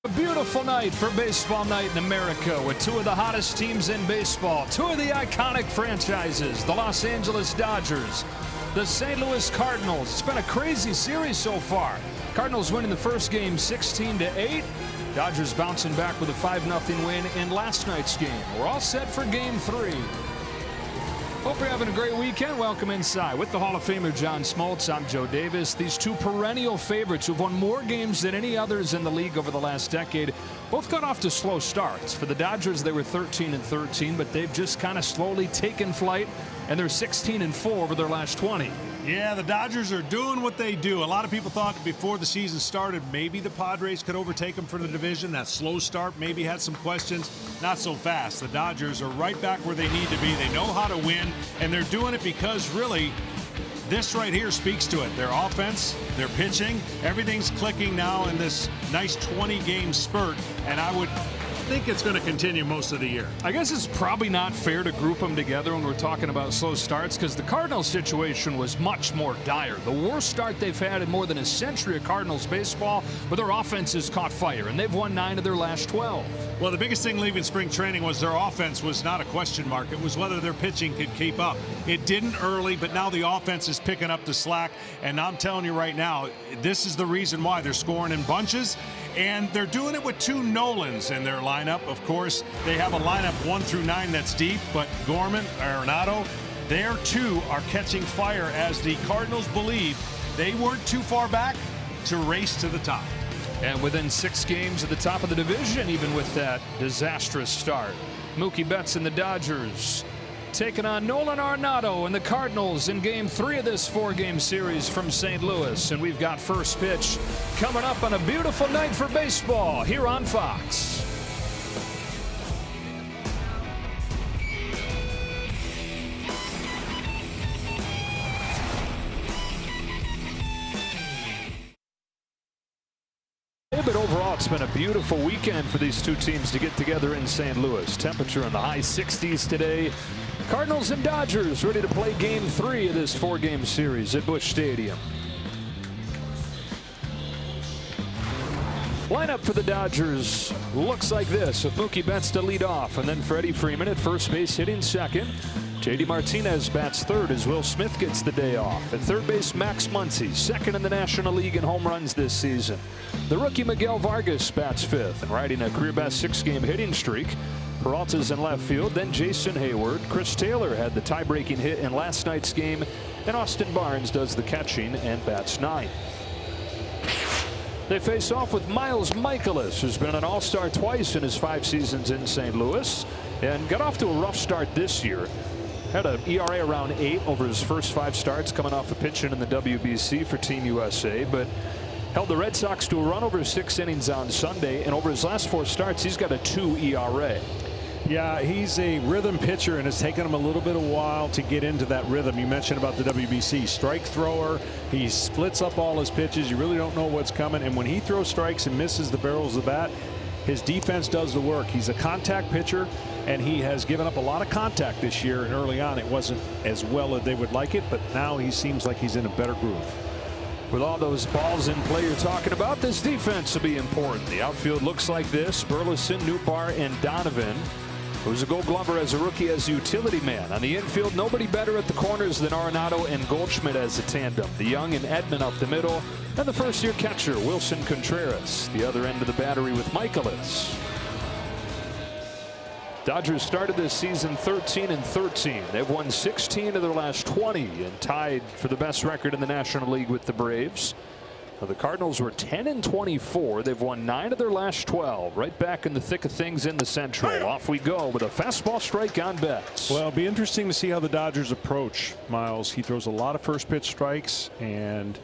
A beautiful night for baseball night in America with two of the hottest teams in baseball, two of the iconic franchises, the Los Angeles Dodgers, the St. Louis Cardinals. It's been a crazy series so far. Cardinals winning the first game 16-8. Dodgers bouncing back with a 5-0 win in last night's game. We're all set for game 3. Hope you're having a great weekend. Welcome inside with the Hall of Famer John Smoltz. I'm Joe Davis. These two perennial favorites who've won more games than any others in the league over the last decade both got off to slow starts. For the Dodgers, they were 13-13, but they've just kind of slowly taken flight, and they're 16-4 over their last 20. Yeah, the Dodgers are doing what they do. A lot of people thought before the season started maybe the Padres could overtake them for the division. That slow start maybe had some questions. Not so fast. The Dodgers are right back where they need to be. They know how to win, and they're doing it because really this right here speaks to it. Their offense, their pitching, everything's clicking now in this nice 20-game spurt, and I would think it's going to continue most of the year. I guess it's probably not fair to group them together when we're talking about slow starts, because the Cardinals situation was much more dire. The worst start they've had in more than a century of Cardinals baseball, but their offense has caught fire, and they've won 9 of their last 12. Well, the biggest thing leaving spring training was their offense was not a question mark. It was whether their pitching could keep up. It didn't early, but now the offense is picking up the slack, and I'm telling you right now, this is the reason why they're scoring in bunches, and they're doing it with 2 Nolans in their lineup. Of course, they have a lineup 1 through 9 that's deep, but Gorman, Arenado, their 2 are catching fire as the Cardinals believe they weren't too far back to race to the top. And within 6 games at the top of the division, even with that disastrous start. Mookie Betts and the Dodgers taking on Nolan Arenado and the Cardinals in game 3 of this 4-game series from St. Louis. And we've got first pitch coming up on a beautiful night for baseball here on Fox. But overall, it's been a beautiful weekend for these two teams to get together in St. Louis. Temperature in the high 60s today. Cardinals and Dodgers ready to play game 3 of this 4-game series at Busch Stadium. Lineup for the Dodgers looks like this, with Mookie Betts to lead off, and then Freddie Freeman at first base hitting second. J.D. Martinez bats third as Will Smith gets the day off. At third base, Max Muncy, second in the National League in home runs this season. The rookie Miguel Vargas bats fifth and riding a career-best 6-game hitting streak. Peralta's in left field, then Jason Hayward. Chris Taylor had the tie-breaking hit in last night's game, and Austin Barnes does the catching and bats ninth. They face off with Miles Mikolas, who's been an all-star twice in his 5 seasons in St. Louis, and got off to a rough start this year. Had an ERA around 8 over his first 5 starts, coming off a pitching in the WBC for Team USA, but held the Red Sox to a run over 6 innings on Sunday, and over his last 4 starts, he's got a 2 ERA. Yeah, he's a rhythm pitcher, and it's taken him a little bit of a while to get into that rhythm. You mentioned about the WBC. Strike thrower. He splits up all his pitches. You really don't know what's coming, and when he throws strikes and misses the barrels of the bat, his defense does the work. He's a contact pitcher, and he has given up a lot of contact this year, and early on it wasn't as well as they would like it, but now he seems like he's in a better groove. With all those balls in play you're talking about, this defense will be important. The outfield looks like this: Burleson, Nootbaar, and Donovan, who's a Gold Glover as a rookie as a utility man. On the infield, nobody better at the corners than Arenado and Goldschmidt as a tandem. The Young and Edman up the middle, and the first-year catcher, Wilson Contreras, the other end of the battery with Mikolas. Dodgers started this season 13-13. They've won 16 of their last 20 and tied for the best record in the National League with the Braves. Now, the Cardinals were 10-24. They've won 9 of their last 12. Right back in the thick of things in the Central. Off we go with a fastball strike on Betts. Well, it'll be interesting to see how the Dodgers approach Miles. He throws a lot of first pitch strikes, and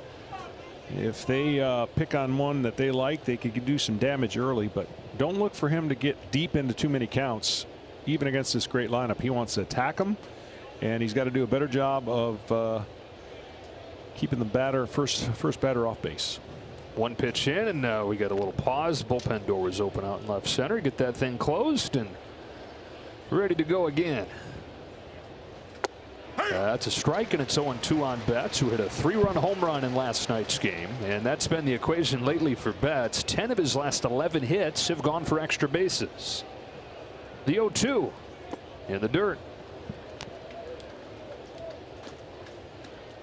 if they pick on one that they like, they could do some damage early, but don't look for him to get deep into too many counts. Even against this great lineup, he wants to attack them, and he's got to do a better job of keeping the first batter off base. One pitch in, and now we got a little pause. Bullpen door was open out in left center. Get that thing closed and ready to go again. That's a strike, and it's 0-2 on Betts, who hit a 3-run home run in last night's game. And that's been the equation lately for Betts. 10 of his last 11 hits have gone for extra bases. The 0-2 in the dirt.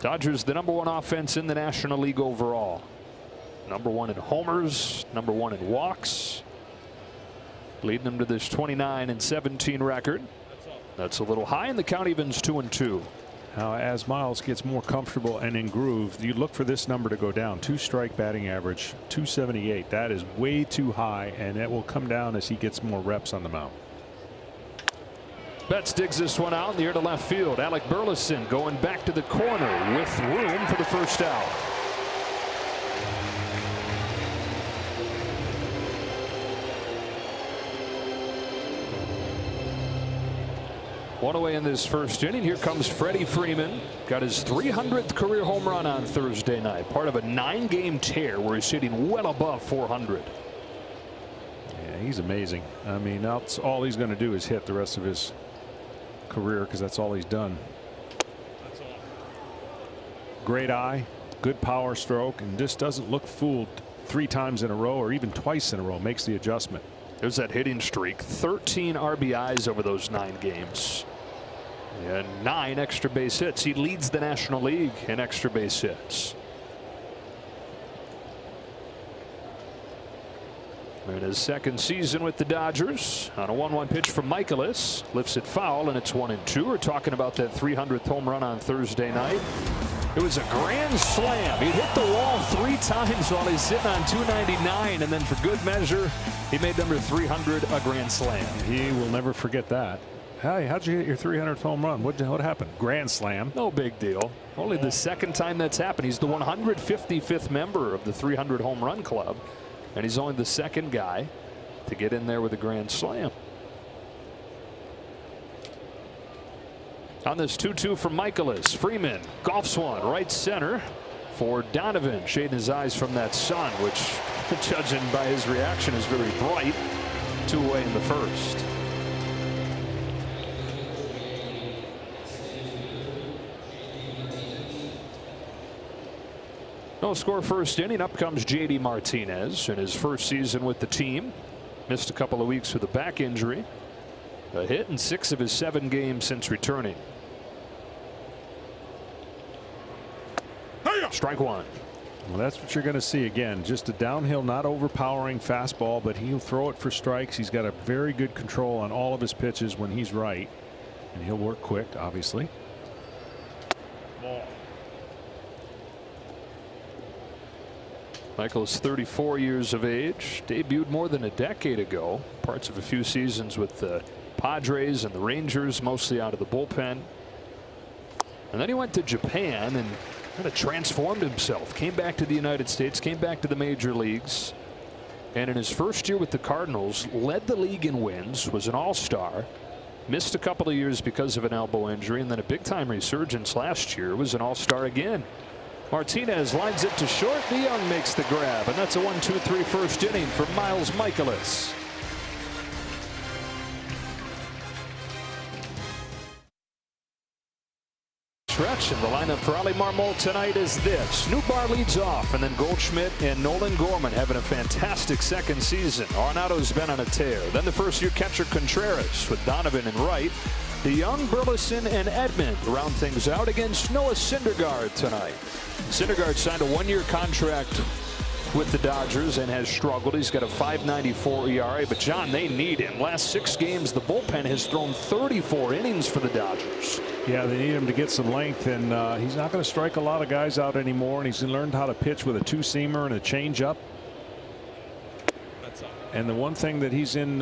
Dodgers the #1 offense in the National League overall. #1 in homers, #1 in walks. Leading them to this 29-17 record. That's a little high, and the count evens 2-2. Now, as Miles gets more comfortable and in groove, you look for this number to go down. 2-strike batting average, 278. That is way too high, and that will come down as he gets more reps on the mound. Betts digs this one out in the air to left field. Alec Burleson going back to the corner with room for the first out. One away in this first inning. Here comes Freddie Freeman. Got his 300th career home run on Thursday night. Part of a 9-game tear where he's hitting well above 400. Yeah, he's amazing. I mean, that's all he's going to do is hit the rest of his career, because that's all he's done. Great eye, good power stroke, and just doesn't look fooled 3 times in a row or even twice in a row. Makes the adjustment. There's that hitting streak. 13 RBIs over those 9 games. And 9 extra base hits. He leads the National League in extra base hits. In his second season with the Dodgers, on a 1-1 pitch from Michaelis, lifts it foul, and it's 1-2. We're talking about that 300th home run on Thursday night. It was a grand slam. He hit the wall 3 times while he's sitting on 299, and then for good measure, he made number 300 a grand slam. He will never forget that. Hey, how'd you hit your 300th home run? What happened? Grand slam. No big deal. Only the second time that's happened. He's the 155th member of the 300 home run club, and he's only the second guy to get in there with a grand slam. On this 2-2 from Michaelis, Freeman golfs one right center for Donovan, shading his eyes from that sun, which, judging by his reaction, is very bright. 2 away in the first. No score first inning. Up comes J.D. Martinez in his first season with the team. Missed a couple of weeks with a back injury. A hit in 6 of his 7 games since returning. Strike 1. Well, that's what you're going to see again. Just a downhill, not overpowering fastball, but he'll throw it for strikes. He's got a very good control on all of his pitches when he's right, and he'll work quick, obviously. Michael is 34 years of age. Debuted more than a decade ago. Parts of a few seasons with the Padres and the Rangers, mostly out of the bullpen. And then he went to Japan and kind of transformed himself. Came back to the United States, came back to the major leagues. And in his first year with the Cardinals, led the league in wins, was an all-star. Missed a couple of years because of an elbow injury, and then a big-time resurgence last year. Was an all-star again. Martinez lines it to short. DeYoung makes the grab, and that's a 1-2-3 first inning for Miles Michaelis. Stretch, and the lineup for Ali Marmol tonight is this. Nootbaar leads off, and then Goldschmidt and Nolan Gorman having a fantastic second season. Arenado's been on a tear. Then the first-year catcher Contreras with Donovan and Wright. DeYoung, Burleson, and Edmund round things out against Noah Syndergaard tonight. Syndergaard signed a 1-year contract with the Dodgers and has struggled. He's got a .594 ERA, but John, they need him. Last 6 games, the bullpen has thrown 34 innings for the Dodgers. Yeah, they need him to get some length, and he's not going to strike a lot of guys out anymore, and he's learned how to pitch with a 2-seamer and a changeup. And the one thing that he's in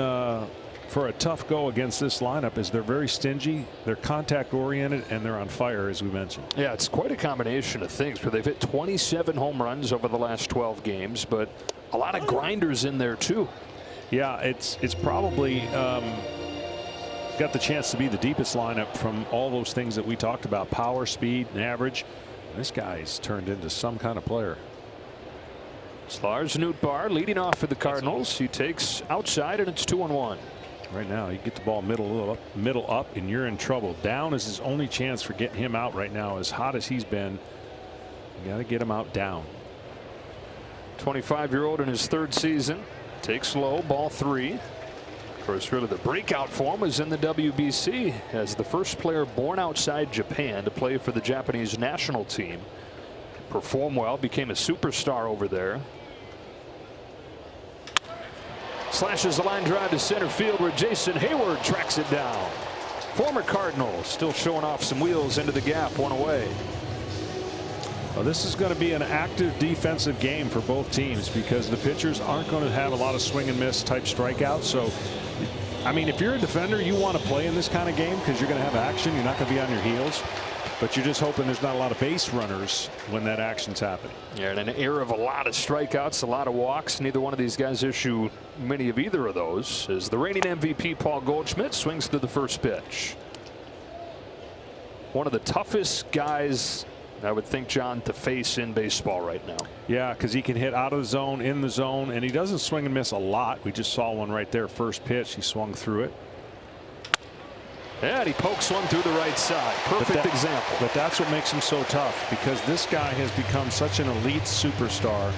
for a tough go against this lineup is they're very stingy, they're contact oriented, and they're on fire, as we mentioned. Yeah, it's quite a combination of things, but they've hit 27 home runs over the last 12 games, but a lot of grinders in there too. Yeah, it's probably got the chance to be the deepest lineup from all those things that we talked about: power, speed, and average. This guy's turned into some kind of player. It's Lars Nootbaar leading off for the Cardinals. He takes outside, and it's 2-1. Right now, you get the ball middle up, and you're in trouble. Down is his only chance for getting him out right now. As hot as he's been, you got to get him out down. 25-year-old in his third season. Takes low, ball 3. Of course, really the breakout form was in the WBC as the first player born outside Japan to play for the Japanese national team. Performed well, became a superstar over there. Slashes the line drive to center field where Jason Hayward tracks it down. Former Cardinal still showing off some wheels into the gap, one away. Well, this is going to be an active defensive game for both teams because the pitchers aren't going to have a lot of swing and miss type strikeouts. So, I mean, if you're a defender, you want to play in this kind of game because you're going to have action. You're not going to be on your heels. But you're just hoping there's not a lot of base runners when that action's happening. Yeah, in an era of a lot of strikeouts, a lot of walks, neither one of these guys issue many of either of those. As the reigning MVP Paul Goldschmidt swings through the first pitch. One of the toughest guys, I would think, John, to face in baseball right now. Yeah, because he can hit out of the zone, in the zone, and he doesn't swing and miss a lot. We just saw one right there, first pitch. He swung through it. And he pokes one through the right side. Perfect example. But that's what makes him so tough, because this guy has become such an elite superstar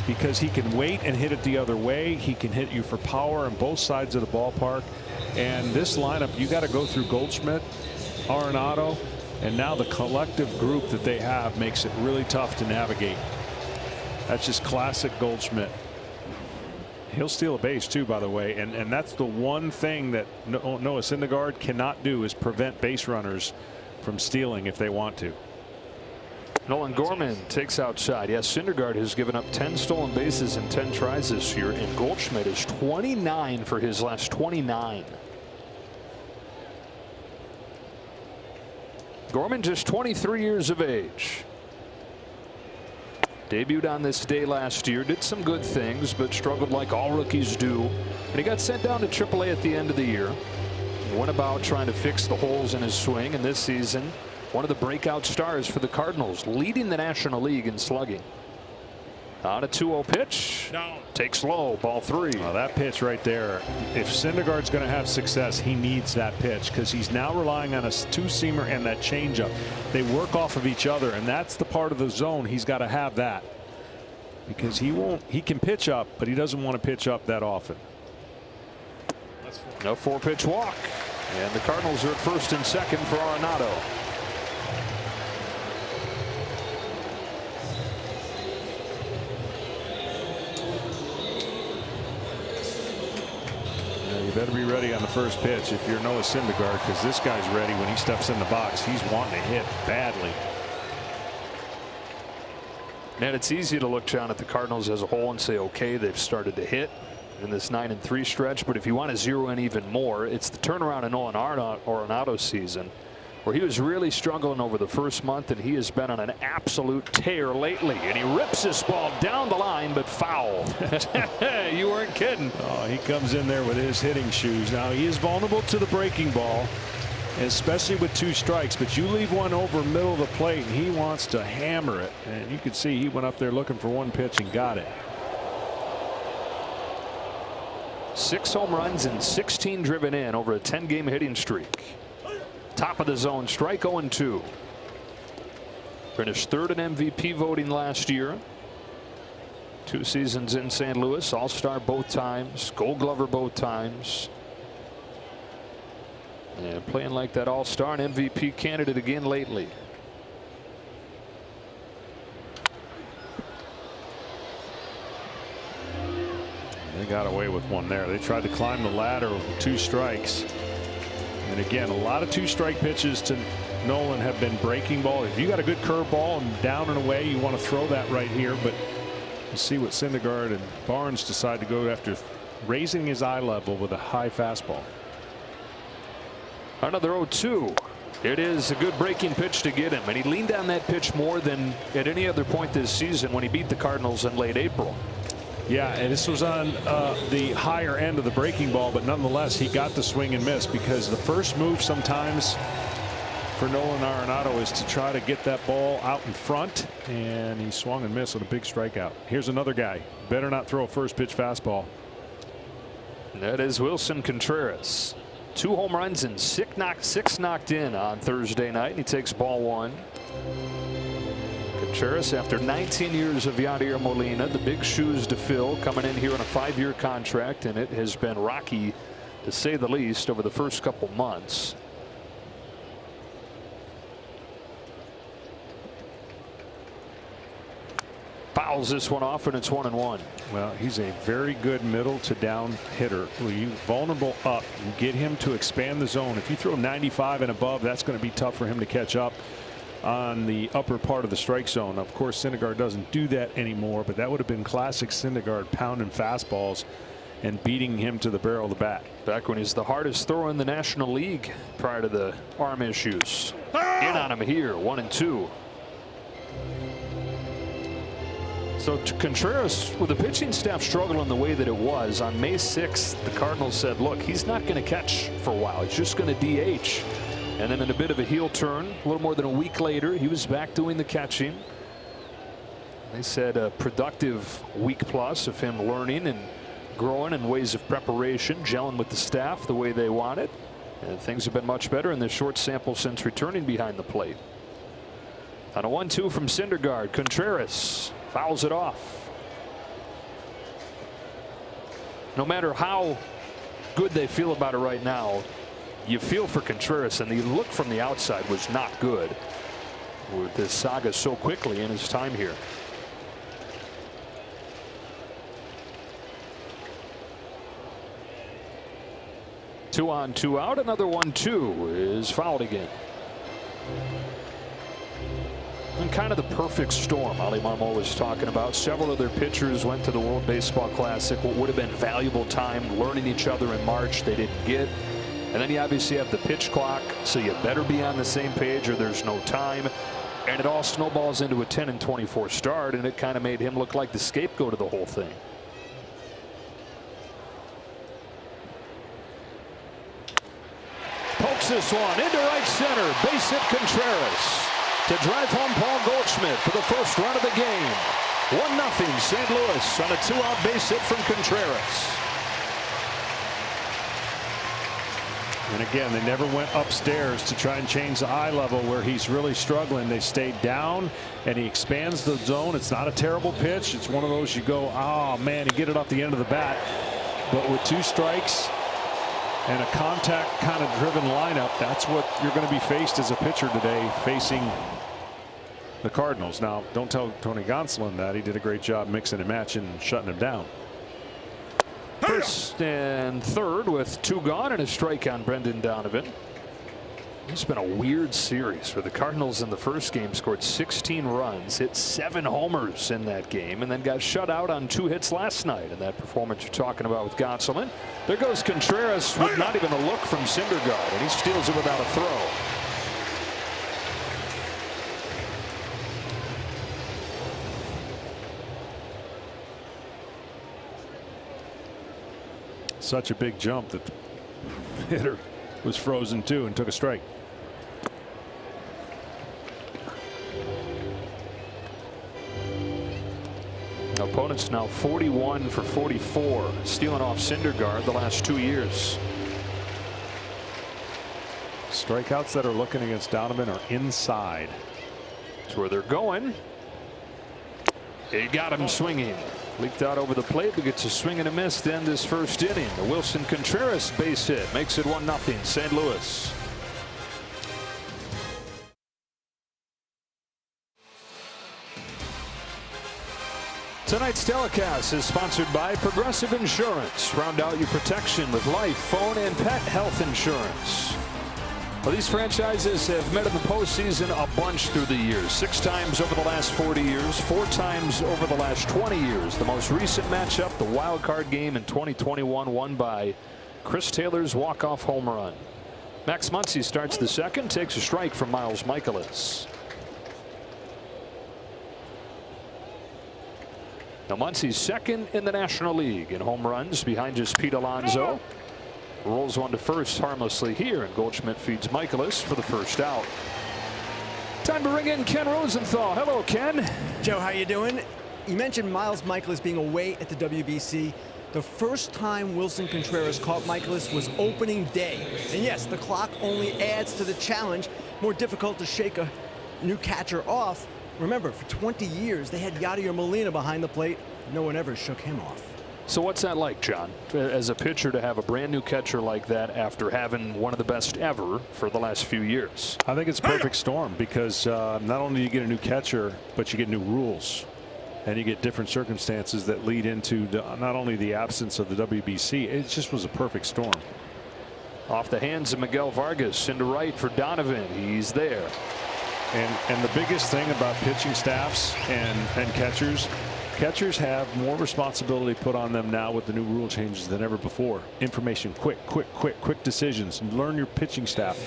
because he can wait and hit it the other way. He can hit you for power on both sides of the ballpark. And this lineup, you got to go through Goldschmidt, Arenado, and now the collective group that they have makes it really tough to navigate. That's just classic Goldschmidt. He'll steal a base too, by the way, and that's the one thing that Noah Syndergaard cannot do is prevent base runners from stealing if they want to. Nolan Gorman takes outside. Yes, Syndergaard has given up 10 stolen bases in 10 tries this year, and Goldschmidt is 29 for his last 29. Gorman just 23 years of age. Debuted on this day last year, did some good things, but struggled like all rookies do. And he got sent down to AAA at the end of the year. He went about trying to fix the holes in his swing, and this season, one of the breakout stars for the Cardinals, leading the National League in slugging. On a 2-0 pitch. No. Takes low, ball 3. Well, that pitch right there, if Syndergaard's going to have success, he needs that pitch because he's now relying on a two-seamer and that changeup. They work off of each other, and that's the part of the zone he's got to have that, because he can pitch up, but he doesn't want to pitch up that often. No 4-pitch walk, and the Cardinals are at first and second for Arenado. You better be ready on the first pitch if you're Noah Syndergaard, because this guy's ready when he steps in the box. He's wanting to hit badly. And it's easy to look, John, at the Cardinals as a whole and say, okay, they've started to hit in this 9-3 stretch. But if you want to zero in even more, it's the turnaround in Nolan Arenado's season, where he was really struggling over the first month, and he has been on an absolute tear lately. And he rips this ball down the line, but foul. You weren't kidding. Oh, he comes in there with his hitting shoes. Now, he is vulnerable to the breaking ball, especially with 2 strikes. But you leave one over middle of the plate, and he wants to hammer it. And you can see he went up there looking for one pitch and got it. 6 home runs and 16 driven in over a 10-game hitting streak. Top of the zone, strike 0-2. Finished third in MVP voting last year. 2 seasons in St. Louis, All-Star both times, Gold Glover both times. And playing like that All-Star and MVP candidate again lately. They got away with one there. They tried to climb the ladder with 2 strikes. And again, a lot of 2-strike pitches to Nolan have been breaking ball. If you got a good curveball and down and away, you want to throw that right here. But you see what Syndergaard and Barnes decide to go after, raising his eye level with a high fastball. Another 0-2. It is a good breaking pitch to get him, and he leaned on that pitch more than at any other point this season when he beat the Cardinals in late April. Yeah, and this was on the higher end of the breaking ball, but nonetheless, he got the swing and miss, because the first move sometimes for Nolan Arenado is to try to get that ball out in front, and he swung and missed with a big strikeout. Here's another guy. Better not throw a first pitch fastball. That is Wilson Contreras. 2 home runs and 6 knocked in on Thursday night. He takes ball 1. Contreras, after 19 years of Yadier Molina, the big shoes to fill, coming in here on a 5-year contract, and it has been rocky to say the least over the first couple months. Fouls this one off, and it's 1-1. Well, he's a very good middle to down hitter. When you vulnerable up and get him to expand the zone. If you throw 95 and above, that's going to be tough for him to catch up on the upper part of the strike zone. Of course, Syndergaard doesn't do that anymore, but that would have been classic Syndergaard, pounding fastballs and beating him to the barrel of the bat. Back when he's the hardest thrower in the National League prior to the arm issues. In on him here, 1-2. So Contreras, with the pitching staff struggling the way that it was, on May 6th, the Cardinals said, look, he's not going to catch for a while. He's just going to DH. And then in a bit of a heel turn, a little more than a week later, he was back doing the catching. They said a productive week plus of him learning and growing in ways of preparation, gelling with the staff the way they want it. And things have been much better in this short sample since returning behind the plate. On a 1-2 from Syndergaard, Contreras fouls it off. No matter how good they feel about it right now, you feel for Contreras, and the look from the outside was not good with this saga so quickly in his time here. Two on, 2 out. Another 1-2 is fouled again. And kind of the perfect storm Ali Marmol was talking about. Several of their pitchers went to the World Baseball Classic, what would have been valuable time learning each other in March they didn't get. And then you obviously have the pitch clock, so you better be on the same page or there's no time. And it all snowballs into a 10-24 start, and it kind of made him look like the scapegoat of the whole thing. Pokes this one into right center. Base hit Contreras to drive home Paul Goldschmidt for the first run of the game. 1-0 St. Louis on a 2-out base hit from Contreras. And again, they never went upstairs to try and change the eye level where he's really struggling. They stayed down, and he expands the zone. It's not a terrible pitch. It's one of those you go, oh man, and get it off the end of the bat. But with 2 strikes and a contact kind of driven lineup, that's what you're going to be faced as a pitcher today, facing the Cardinals. Now, don't tell Tony Gonsolin that. He did a great job mixing and matching and shutting him down. First and third with 2 gone and a strike on Brendan Donovan. It's been a weird series where the Cardinals in the first game scored 16 runs, hit 7 homers in that game, and then got shut out on 2 hits last night in that performance you're talking about with Gonsolin. There goes Contreras with not even a look from Syndergaard, and he steals it without a throw. Such a big jump that the hitter was frozen too and took a strike. Opponents now 41 for 44, stealing off Syndergaard the last 2 years. Strikeouts that are looking against Donovan are inside. That's where they're going. He got him swinging. Leaked out over the plate, but gets a swing and a miss to end this first inning. The Wilson Contreras base hit makes it 1-0 St. Louis. Tonight's telecast is sponsored by Progressive Insurance. Round out your protection with life, phone, and pet health insurance. Well, these franchises have met in the postseason a bunch through the years. 6 times over the last 40 years, 4 times over the last 20 years. The most recent matchup, the wild card game in 2021, won by Chris Taylor's walk-off home run. Max Muncy starts the second, takes a strike from Miles Michaelis. Now Muncy's second in the National League in home runs, behind just Pete Alonso. Rolls one to first harmlessly here, and Goldschmidt feeds Michaelis for the first out. Time to bring in Ken Rosenthal. Hello, Ken. Joe, how you doing? You mentioned Miles Michaelis being away at the WBC. The first time Wilson Contreras caught Michaelis was opening day. And yes, the clock only adds to the challenge. More difficult to shake a new catcher off. Remember, for 20 years, they had Yadier Molina behind the plate. No one ever shook him off. So what's that like, John, as a pitcher, to have a brand new catcher like that after having one of the best ever for the last few years? I think it's a perfect storm because not only do you get a new catcher, but you get new rules. And you get different circumstances that lead into not only the absence of the WBC, it just was a perfect storm. Off the hands of Miguel Vargas into right for Donovan. He's there. And the biggest thing about pitching staffs and catchers have more responsibility put on them now with the new rule changes than ever before. Information, quick decisions, learn your pitching staff.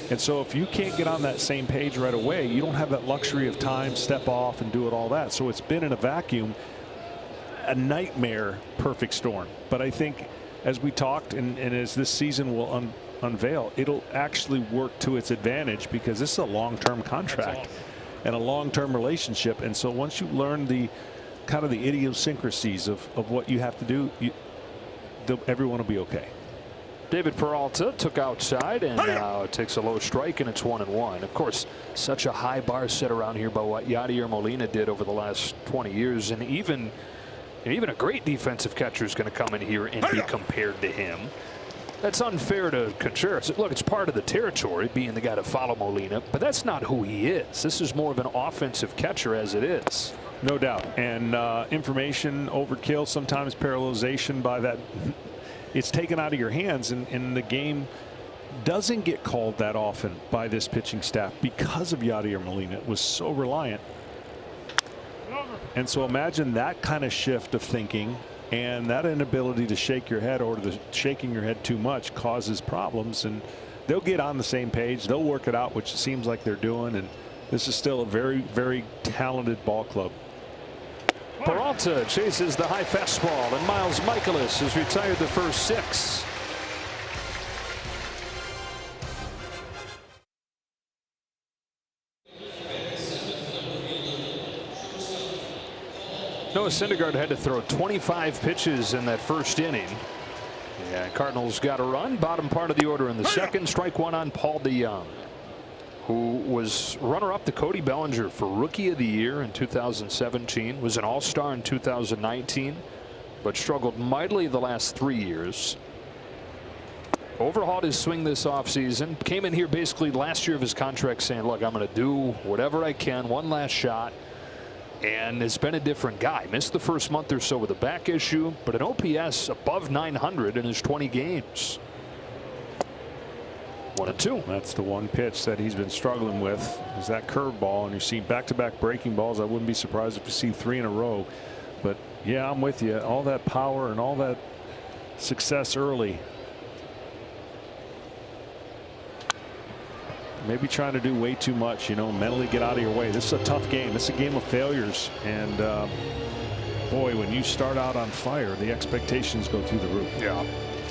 And so if you can't get on that same page right away, you don't have that luxury of time, step off and do it all that. So it's been in a vacuum, a nightmare perfect storm. But I think as we talked and as this season will unveil, it'll actually work to its advantage because this is a long-term contract and a long-term relationship. And so once you learn the kind of the idiosyncrasies of what you have to do, everyone will be okay. David Peralta took outside and now takes a low strike, and it's 1-1. Of course, such a high bar set around here by what Yadier Molina did over the last 20 years, and even a great defensive catcher is going to come in here and be compared to him. That's unfair to Contreras. Look, it's part of the territory, being the guy to follow Molina, but that's not who he is. This is more of an offensive catcher as it is. No doubt. And information overkill, sometimes parallelization by that. It's taken out of your hands, and the game doesn't get called that often by this pitching staff because of Yadier Molina. It was so reliant. And so imagine that kind of shift of thinking, and that inability to shake your head, or the shaking your head too much causes problems. And they'll get on the same page. They'll work it out, which it seems like they're doing. And this is still a very, very talented ball club. Peralta chases the high fastball, and Miles Michaelis has retired the first 6. Noah Syndergaard had to throw 25 pitches in that first inning. Yeah, Cardinals got a run. Bottom part of the order in the second. Strike one on Paul DeJong, who was runner-up to Cody Bellinger for Rookie of the Year in 2017, was an All-Star in 2019, but struggled mightily the last 3 years. Overhauled his swing this offseason. Came in here basically last year of his contract saying, look, I'm going to do whatever I can, one last shot, and has been a different guy. Missed the first month or so with a back issue, but an OPS above 900 in his 20 games. 1-2. That's the one pitch that he's been struggling with, is that curveball. And you see back-to-back breaking balls. I wouldn't be surprised if you see 3 in a row. But yeah, I'm with you. All that power and all that success early. Maybe trying to do way too much, mentally get out of your way. This is a tough game. This is a game of failures. And boy, when you start out on fire, the expectations go through the roof. Yeah.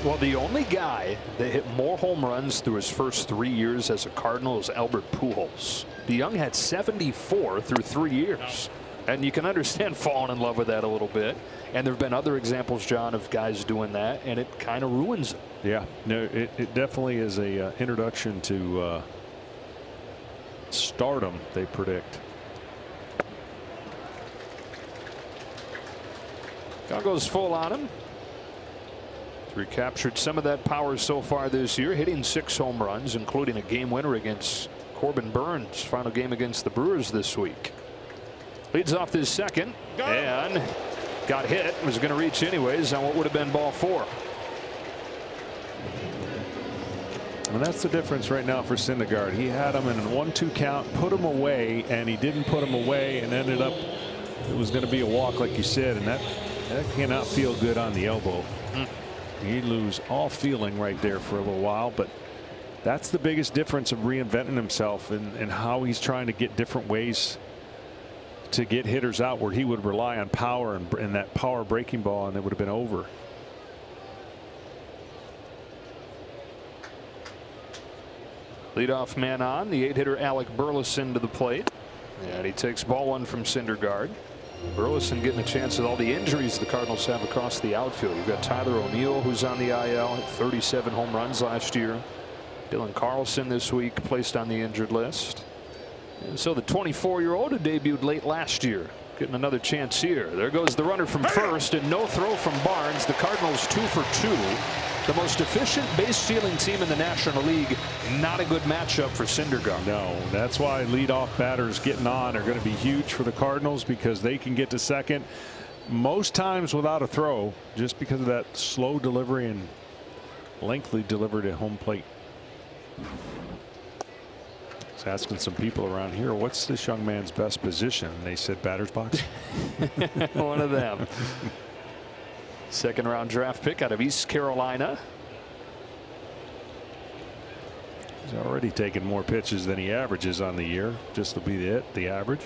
Well, the only guy that hit more home runs through his first 3 years as a Cardinal is Albert Pujols. DeJong had 74 through 3 years. And you can understand falling in love with that a little bit. And there have been other examples, John, of guys doing that, and it kind of ruins it. Yeah, no, it definitely is a introduction to stardom, they predict. Goes full on him. Recaptured some of that power so far this year, hitting 6 home runs, including a game winner against Corbin Burns. Final game against the Brewers this week. Leads off this second and got hit. Was going to reach anyways on what would have been ball 4. And that's the difference right now for Syndergaard. He had him in a 1-2 count, put him away, and he didn't put him away, and ended up it was going to be a walk, like you said, and that cannot feel good on the elbow. He'd lose all feeling right there for a little while, but that's the biggest difference of reinventing himself and how he's trying to get different ways to get hitters out, where he would rely on power and that power breaking ball, and it would have been over. Leadoff man on, the 8-hitter Alec Burleson to the plate, and he takes ball 1 from Syndergaard. Burleson getting a chance with all the injuries the Cardinals have across the outfield. You've got Tyler O'Neill, who's on the IL, had 37 home runs last year. Dylan Carlson this week placed on the injured list. And so the 24-year-old who debuted late last year getting another chance here. There goes the runner from first, and no throw from Barnes. The Cardinals 2 for 2. The most efficient base stealing team in the National League. Not a good matchup for Syndergaard. No, that's why leadoff batters getting on are going to be huge for the Cardinals, because they can get to second most times without a throw, just because of that slow delivery and lengthy delivery to home plate. I was asking some people around here, what's this young man's best position? And they said batter's box. One of them. Second round draft pick out of East Carolina. He's already taken more pitches than he averages on the year. Just to be the average.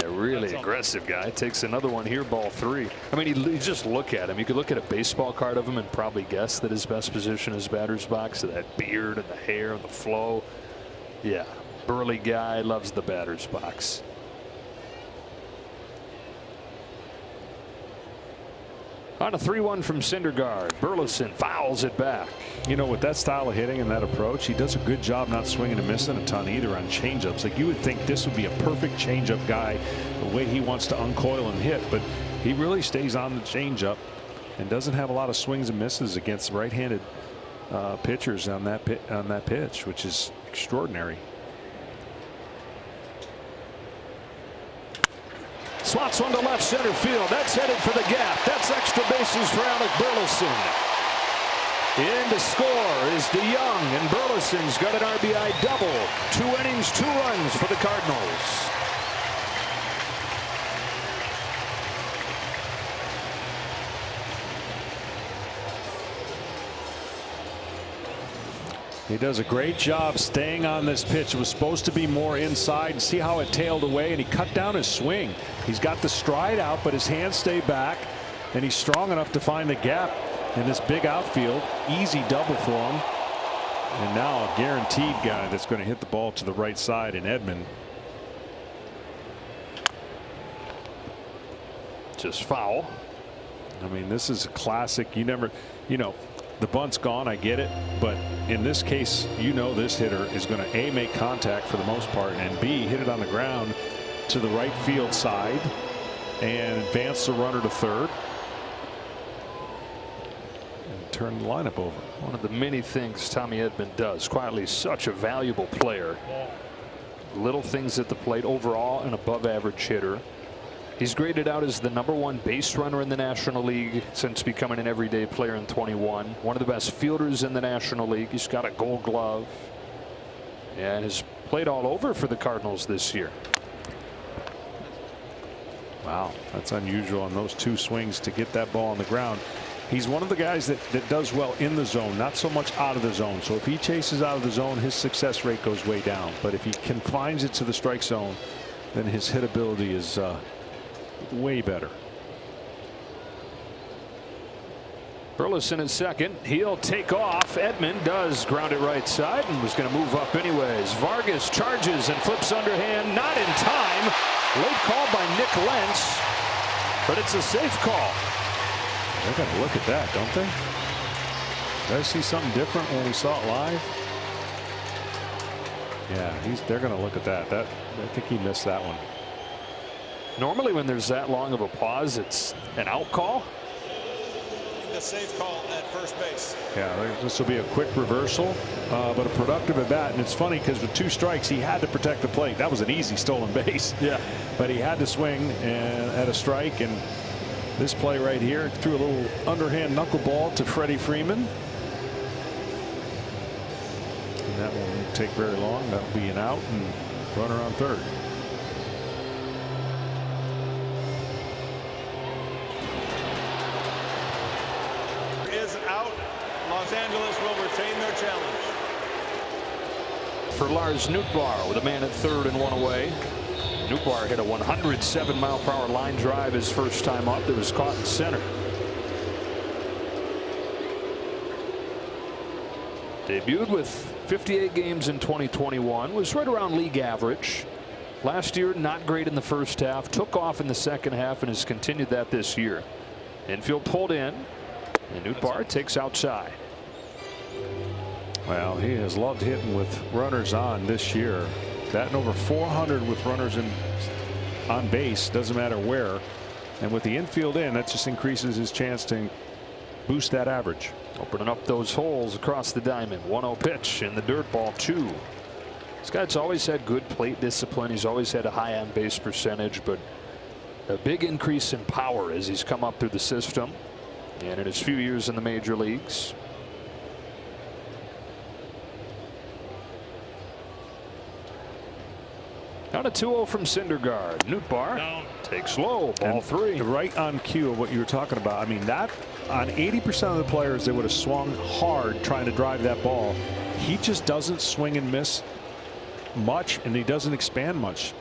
Yeah, really aggressive guy. Takes another one here, ball 3. I mean, you just look at him. You could look at a baseball card of him and probably guess that his best position is batter's box. That beard and the hair and the flow. Yeah, burly guy, loves the batter's box. On a 3-1 from Syndergaard. Burleson fouls it back. You know, with that style of hitting and that approach, he does a good job not swinging and missing a ton either on changeups. Like, you would think this would be a perfect changeup guy, the way he wants to uncoil and hit, but he really stays on the changeup and doesn't have a lot of swings and misses against right-handed pitchers on that pitch, which is extraordinary. Swats one to left center field. That's headed for the gap. That's extra bases for Alec Burleson. In to score is DeYoung, and Burleson's got an RBI double. 2 innings, 2 runs for the Cardinals. He does a great job staying on this pitch. It was supposed to be more inside. See how it tailed away, and he cut down his swing. He's got the stride out, but his hands stay back, and he's strong enough to find the gap in this big outfield. Easy double for him. And now a guaranteed guy that's going to hit the ball to the right side in Edman. Just foul. I mean, this is a classic. You never, you know, the bunt's gone, I get it, but in this case, you know, this hitter is going to A, make contact for the most part, and B, hit it on the ground to the right field side and advance the runner to third and turn the lineup over. One of the many things Tommy Edman does. Quietly such a valuable player. Little things at the plate. Overall an above average hitter. He's graded out as the #1 base runner in the National League since becoming an everyday player in 21. One of the best fielders in the National League. He's got a Gold Glove and has played all over for the Cardinals this year. Wow, that's unusual on those 2 swings to get that ball on the ground. He's one of the guys that does well in the zone, not so much out of the zone. So if he chases out of the zone, his success rate goes way down. But if he confines it to the strike zone, then his hitability is way better. Burleson in second. He'll take off. Edman does ground it right side and was going to move up anyways. Vargas charges and flips underhand. Not in time. Late call by Nick Lentz, but it's a safe call. They're going to look at that, don't they? Did I see something different when we saw it live? Yeah, they're going to look at that. I think he missed that one. Normally when there's that long of a pause, it's an out call. The safe call at first base. Yeah, this will be a quick reversal, but a productive at bat. And it's funny because with 2 strikes, he had to protect the plate. That was an easy stolen base. Yeah, but he had to swing and at a strike. And this play right here, threw a little underhand knuckleball to Freddie Freeman. And that won't take very long. That'll be an out and runner on third. Out. Los Angeles will retain their challenge. For Lars Nootbaar with a man at third and 1 away. Nootbaar hit a 107-mile-per-hour line drive his first time up that was caught in center. Debuted with 58 games in 2021. Was right around league average. Last year, not great in the first half, took off in the second half, and has continued that this year. Infield pulled in, and Nootbaar takes outside. Well, he has loved hitting with runners on this year. Batting over 400 with runners on base, doesn't matter where. And with the infield in, that just increases his chance to boost that average. Opening up those holes across the diamond. 1-0 pitch in the dirt, ball 2. This guy's always had good plate discipline. He's always had a high on base percentage, but a big increase in power as he's come up through the system and in his few years in the major leagues. Down to 2-0 from Syndergaard. Nootbaar takes low, ball 3. Right on cue of what you were talking about. I mean, that on 80% of the players, they would have swung hard trying to drive that ball. He just doesn't swing and miss much, and he doesn't expand much.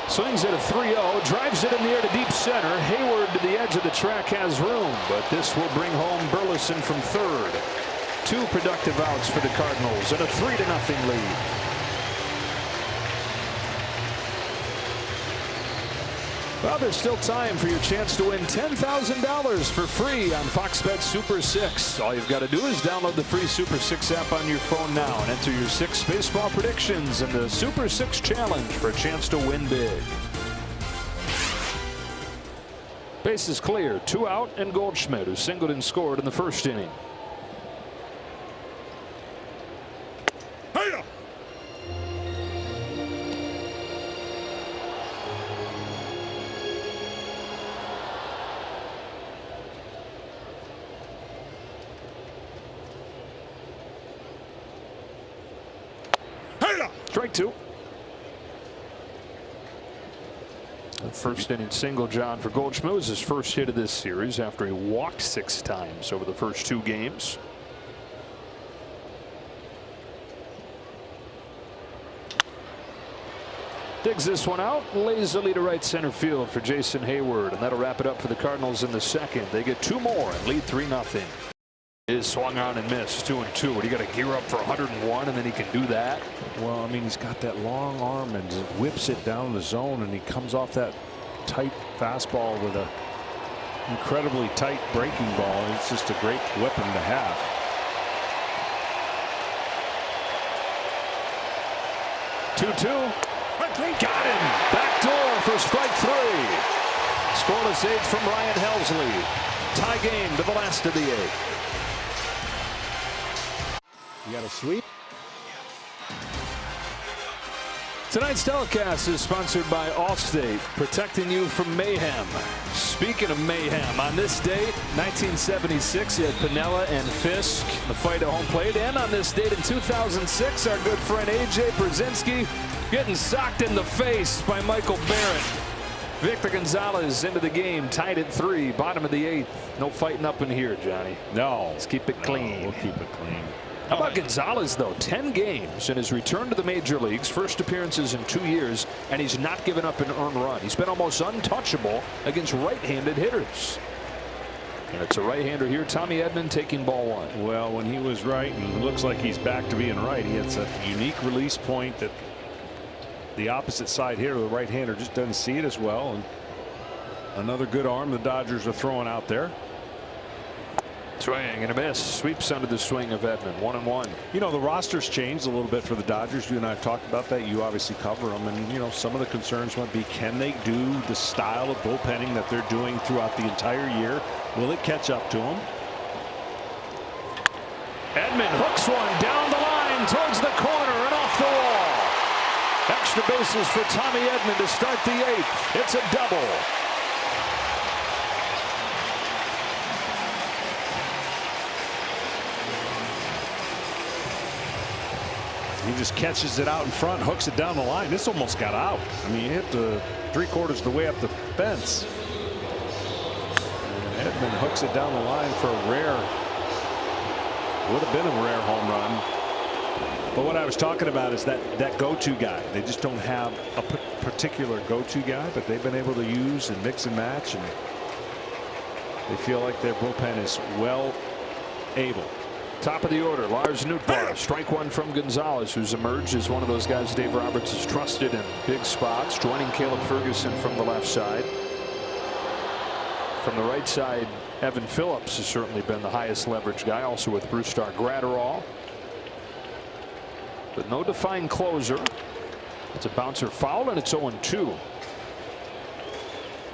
Swings at a 3-0, drives it in the air to deep center. Hayward to the edge of the track has room, but this will bring home Burleson from third. 2 productive outs for the Cardinals and a 3-0 lead. Well, there's still time for your chance to win $10,000 for free on Fox Bet Super 6. All you've got to do is download the free Super 6 app on your phone now and enter your 6 baseball predictions in the Super 6 Challenge for a chance to win big. Base is clear. 2 out, and Goldschmidt, who singled and scored in the first inning. Strike 2. The first inning single, John, for Goldschmidt was his first hit of this series after he walked 6 times over the first 2 games. Digs this one out lazily to right center field for Jason Hayward, and that'll wrap it up for the Cardinals in the second. They get 2 more and lead 3-0. Is swung on and missed. 2-2. You got to gear up for 101, and then he can do that. Well, I mean, he's got that long arm and whips it down the zone, and he comes off that tight fastball with a incredibly tight breaking ball. It's just a great weapon to have. Got him. Back door for strike 3. Scoreless 8th from Ryan Helsley. Tie game to the last of the 8th. You got a sweep. Tonight's telecast is sponsored by Allstate, protecting you from mayhem. Speaking of mayhem, on this date, 1976, you had Piniella and Fisk, the fight at home plate. And on this date in 2006, our good friend A.J. Brzezinski getting socked in the face by Michael Barrett. Victor Gonzalez into the game, tied at 3, bottom of the 8th. No fighting up in here, Johnny. No. Let's keep it clean. No, we'll keep it clean. How about Gonzalez, though? 10 games in his return to the major leagues, first appearances in 2 years, and he's not given up an earned run. He's been almost untouchable against right-handed hitters. And it's a right-hander here. Tommy Edman taking ball 1. Well, when he was right, and it looks like he's back to being right, he has a unique release point that the opposite side here, the right-hander, just doesn't see it as well. And another good arm the Dodgers are throwing out there. Swing and a miss. Sweeps under the swing of Edman. 1-1. You know, the roster's changed a little bit for the Dodgers. You and I have talked about that. You obviously cover them. And, you know, some of the concerns might be, can they do the style of bullpenning that they're doing throughout the entire year? Will it catch up to them? Edman hooks one down the line towards the corner and off the wall. Extra bases for Tommy Edman to start the 8th. It's a double. He just catches it out in front, hooks it down the line. This almost got out. I mean, he hit the 3/4 of the way up the fence. And Edman hooks it down the line for a rare, would have been a rare home run. But what I was talking about is that go-to guy. They just don't have a particular go-to guy, but they've been able to use and mix and match, and they feel like their bullpen is well able Top of the order, Lars Nootbaar. Strike one from Gonzalez, who's emerged as one of those guys Dave Roberts has trusted in big spots, joining Caleb Ferguson from the left side. From the right side, Evan Phillips has certainly been the highest leverage guy, also with Brusdar Graterol. But no defined closer. It's a bouncer foul, and it's 0-2.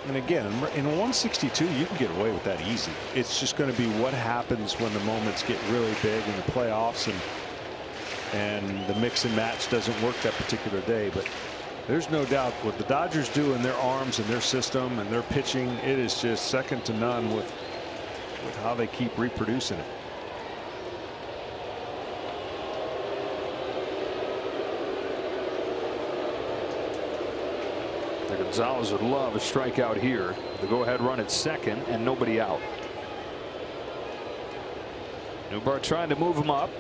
And again, in 162, you can get away with that easy. It's just going to be what happens when the moments get really big in the playoffs and the mix and match doesn't work that particular day. But there's no doubt what the Dodgers do in their arms and their system and their pitching, it is just second to none with how they keep reproducing it. Gonzalez would love a strikeout here. The go-ahead run at second and nobody out. Nootbaar trying to move him up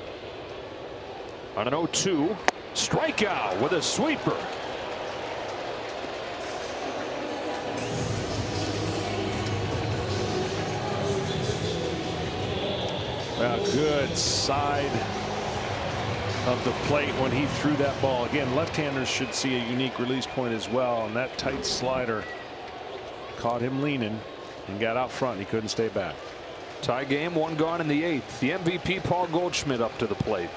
on an 0-2. Strikeout with a sweeper. Well, good side of the plate when he threw that ball. Again, left-handers should see a unique release point as well, and that tight slider caught him leaning and got out front. And he couldn't stay back. Tie game, one gone in the 8th. The MVP Paul Goldschmidt up to the plate.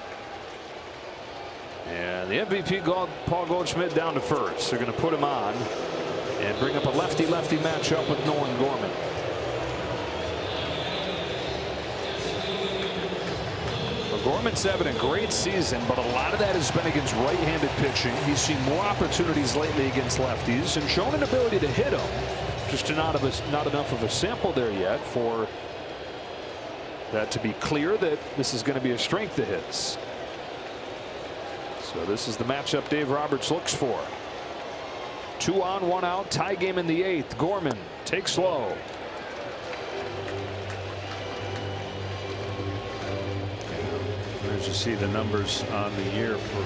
And the MVP Paul Goldschmidt down to first. They're going to put him on and bring up a lefty-lefty matchup with Nolan Gorman. Gorman's having a great season, but a lot of that has been against right-handed pitching. He's seen more opportunities lately against lefties and shown an ability to hit them. Just not enough of a sample there yet for that to be clear that this is going to be a strength of his. So this is the matchup Dave Roberts looks for. 2 on, 1 out, tie game in the 8th. Gorman takes low. As you see the numbers on the year for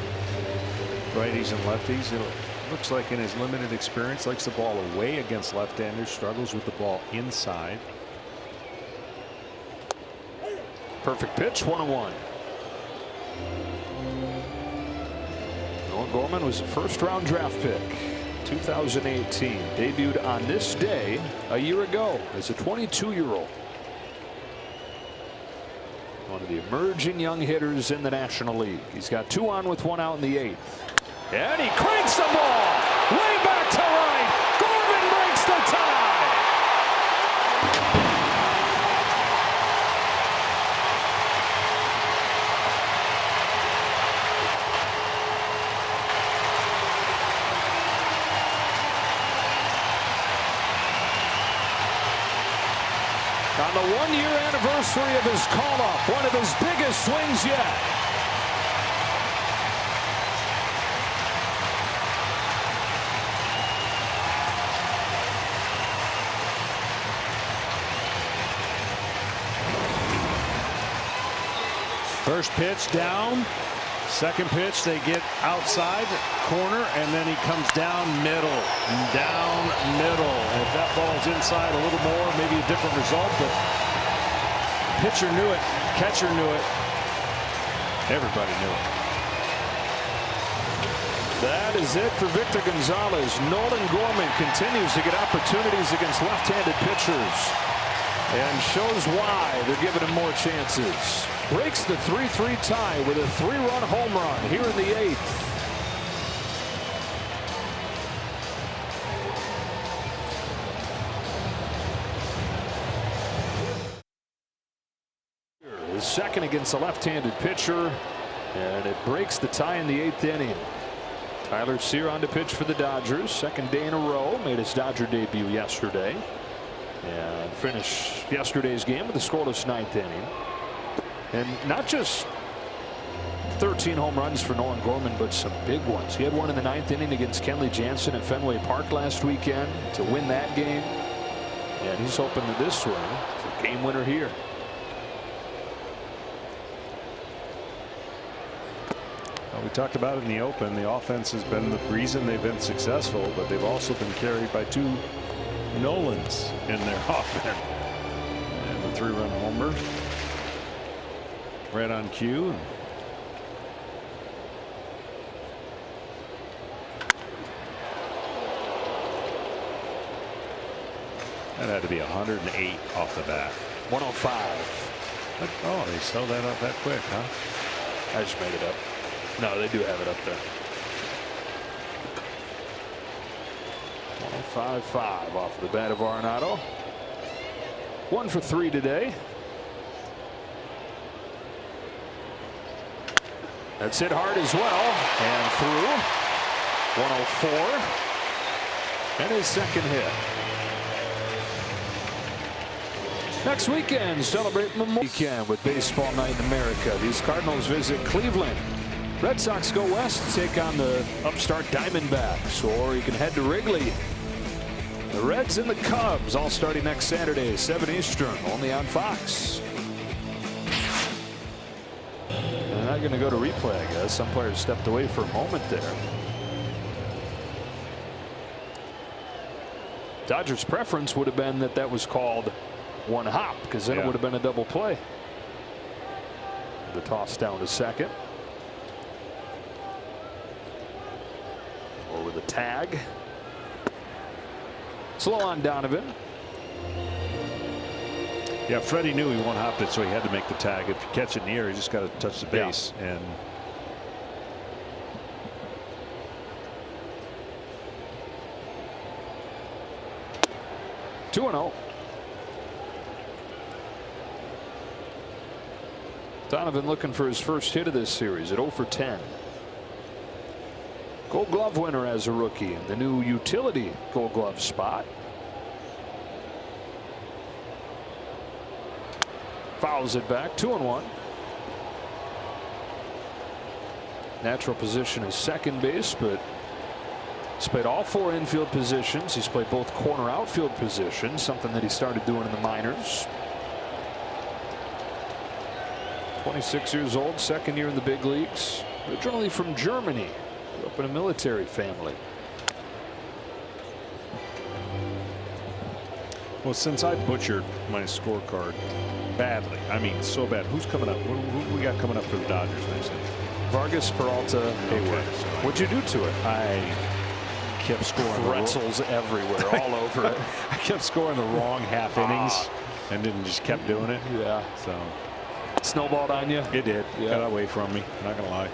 righties and lefties, it looks like in his limited experience likes the ball away against left-handers, struggles with the ball inside. Perfect pitch, 1-1. Nolan Gorman was a first-round draft pick, 2018. Debuted on this day a year ago as a 22-year-old. One of the emerging young hitters in the National League. He's got 2 on with 1 out in the 8th. And he cranks the ball way back to right. Gorman breaks the tie. On the 1-year anniversary of his call-up, one of his biggest swings yet. First pitch down. Second pitch, they get outside corner, and then he comes down middle. And if that ball's inside a little more, maybe a different result, but pitcher knew it, catcher knew it, everybody knew it. That is it for Victor Gonzalez. Nolan Gorman continues to get opportunities against left-handed pitchers and shows why they're giving him more chances. Breaks the 3-3 tie with a 3-run home run here in the 8th. His second against a left-handed pitcher, and it breaks the tie in the 8th inning. Tyler Sear on to pitch for the Dodgers. Second day in a row. Made his Dodger debut yesterday and finished yesterday's game with a scoreless 9th inning. And not just 13 home runs for Nolan Gorman, but some big ones. He had one in the 9th inning against Kenley Jansen at Fenway Park last weekend to win that game. And he's hoping that this swing is a game winner here. Well, we talked about it in the open. The offense has been the reason they've been successful, but they've also been carried by 2 Nolans in their offense. And the 3-run homer right on cue. That had to be 108 off the bat. 105. Oh, they sell that up that quick, huh? I just made it up. No, they do have it up there. 105.5 off the bat of Arenado. 1 for 3 today. That's hit hard as well, and through. 104, and his second hit. Next weekend, celebrate Memorial Weekend with Baseball Night in America. These Cardinals visit Cleveland. Red Sox go west to take on the upstart Diamondbacks, or you can head to Wrigley. The Reds and the Cubs all starting next Saturday, 7 Eastern, only on Fox. They're not going to go to replay, I guess. Some players stepped away for a moment there. Dodgers' preference would have been that was called one hop, because then it would have been a double play. The toss down to second. Or with a tag. Slow on Donovan. Yeah, Freddie knew he one hopped it, so he had to make the tag. If you catch it in the air, you just got to touch the base. And 2-0. Donovan looking for his first hit of this series at 0 for 10. Gold Glove winner as a rookie in the new utility Gold Glove spot. Fouls it back. 2-1. Natural position is second base, but he's played all 4 infield positions. He's played both corner outfield positions, something that he started doing in the minors. 26 years old, second year in the big leagues. Originally from Germany. Grew up in a military family. well, since I butchered my scorecard badly, I mean so bad. Who's coming up? Who we got coming up for the Dodgers next inning? Vargas, Peralta, Hayward. Okay, so What'd you do to it? I kept scoring Pretzels everywhere, all over it. I kept scoring the wrong half innings and then just kept doing it. Yeah. So Snowballed on you? it did. Yeah. Got away from me. Not gonna lie.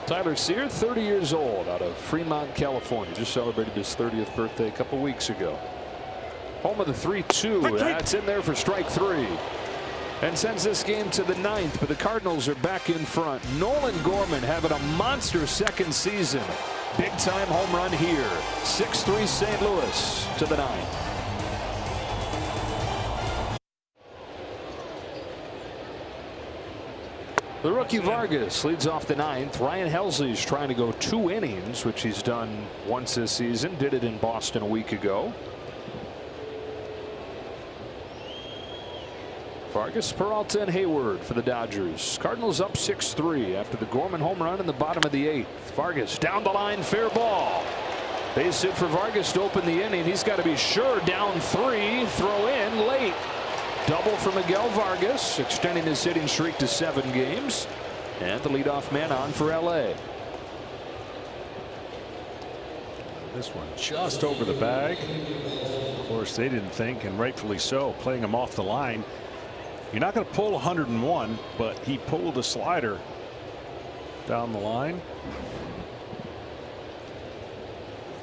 Tyler Sear, 30 years old, out of Fremont, California. Just celebrated his 30th birthday a couple weeks ago. Home of the 3-2. That's in there for strike 3. And sends this game to the 9th, but the Cardinals are back in front. Nolan Gorman having a monster second season. Big time home run here. 6-3 St. Louis to the 9th. The rookie Vargas leads off the 9th. Ryan Helsley's trying to go 2 innings, which he's done once this season. Did it in Boston a week ago. Vargas, Peralta, and Hayward for the Dodgers. Cardinals up 6-3 after the Gorman home run in the bottom of the 8th. Vargas down the line, fair ball. Base hit for Vargas to open the inning. He's got to be sure. Down 3, throw in late. Double for Miguel Vargas, extending his hitting streak to 7 games. And the leadoff man on for LA. This one just over the bag. Of course, they didn't think, and rightfully so, playing him off the line. You're not going to pull 101, but he pulled a slider down the line.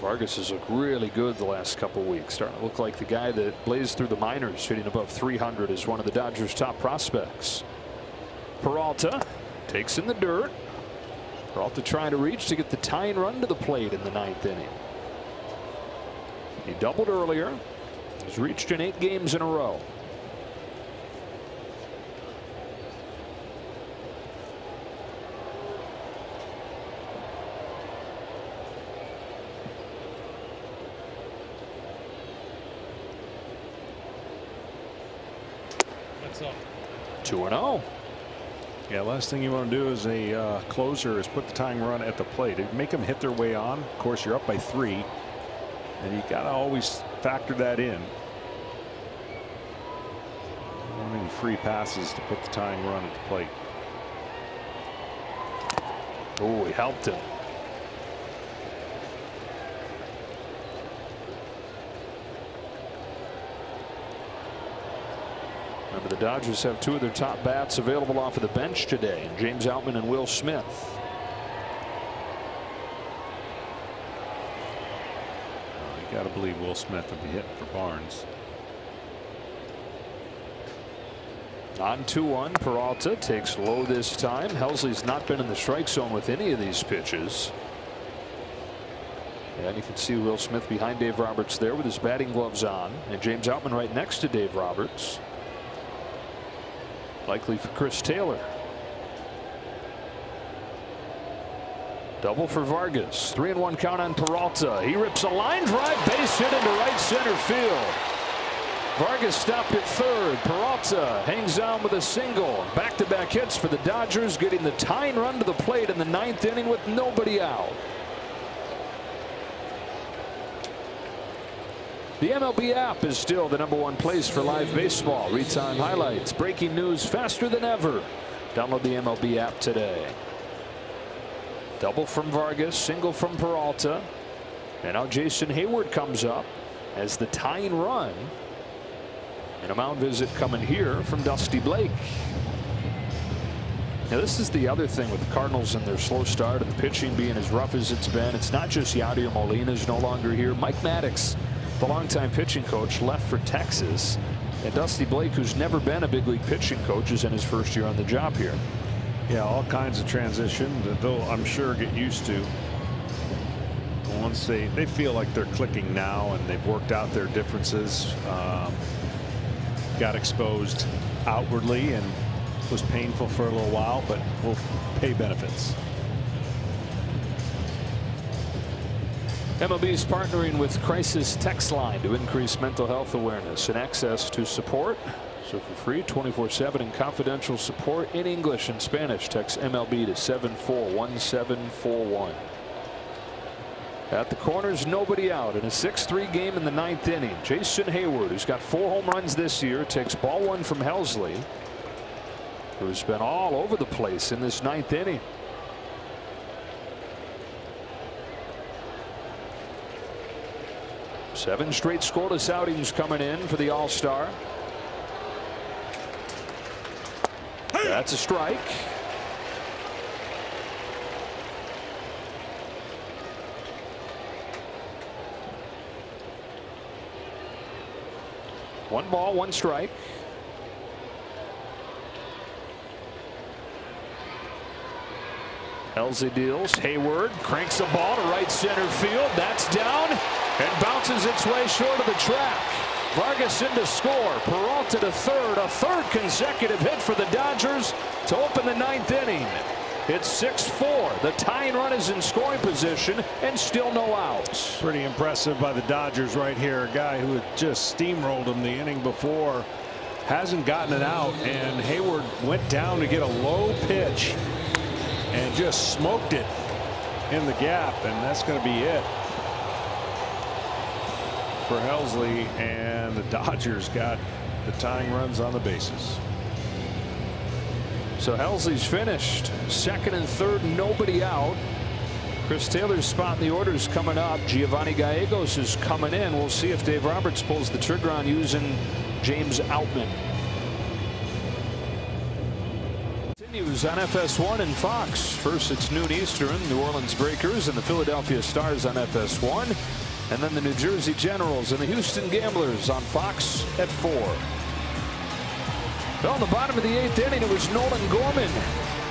Vargas has looked really good the last couple weeks, starting to look like the guy that blazed through the minors, hitting above 300 as one of the Dodgers' top prospects. Peralta takes in the dirt. Peralta trying to reach to get the tying run to the plate in the 9th inning. He doubled earlier. He's reached in 8 games in a row. What's up? 2-0. Yeah, last thing you want to do as a closer is put the tying run at the plate. Make them hit their way on. Of course, you're up by 3. And you got to always factor that in. Not many free passes to put the tying run at the plate. Oh, he helped him. Remember, the Dodgers have two of their top bats available off of the bench today, James Outman and Will Smith. You got to believe Will Smith will be hitting for Barnes. On 2-1, Peralta takes low this time. Helsley's not been in the strike zone with any of these pitches. And you can see Will Smith behind Dave Roberts there with his batting gloves on, and James Outman right next to Dave Roberts. Likely for Chris Taylor. Double for Vargas. 3-1 count on Peralta. He rips a line drive, base hit into right center field. Vargas stopped at third. Peralta hangs on with a single. Back-to-back hits for the Dodgers, getting the tying run to the plate in the 9th inning with nobody out. The MLB app is still the #1 place for live baseball. Real-time highlights, breaking news faster than ever. Download the MLB app today. Double from Vargas, single from Peralta. And now Jason Hayward comes up as the tying run. And a mound visit coming here from Dusty Blake. Now, this is the other thing with the Cardinals and their slow start and the pitching being as rough as it's been. It's not just Yadier Molina is no longer here. Mike Maddox, the longtime pitching coach, left for Texas. And Dusty Blake, who's never been a big league pitching coach, is in his first year on the job here. Yeah, all kinds of transition that they'll, I'm sure, get used to. Once they feel like they're clicking now and they've worked out their differences. Got exposed outwardly and was painful for a little while, but will pay benefits. MLB is partnering with Crisis Text Line to increase mental health awareness and access to support. So for free, 24/7 and confidential support in English and Spanish, text MLB to 741741. At the corners, nobody out in a 6-3 game in the 9th inning. Jason Hayward, who's got 4 home runs this year, takes ball 1 from Helsley, who's been all over the place in this 9th inning. Seven straight scoreless outings coming in for the All-Star. That's a strike. One ball, one strike. Helsley deals. Hayward cranks a ball to right center field. That's down and bounces its way short of the track. Vargas in to score. Peralta to third. A third consecutive hit for the Dodgers to open the 9th inning. It's 6-4. The tying run is in scoring position and still no outs. Pretty impressive by the Dodgers right here. A guy who had just steamrolled him the inning before hasn't gotten it out, and Hayward went down to get a low pitch and just smoked it in the gap, and that's going to be it for Helsley, and the Dodgers got the tying runs on the bases. So Helsley's finished. Second and third, nobody out. Chris Taylor's spot in the order is coming up. Giovanni Gallegos is coming in. We'll see if Dave Roberts pulls the trigger on using James Outman. Continues on FS1 and Fox. First it's noon Eastern. New Orleans Breakers and the Philadelphia Stars on FS1. And then the New Jersey Generals and the Houston Gamblers on Fox at 4. Well, in the bottom of the 8th inning, it was Nolan Gorman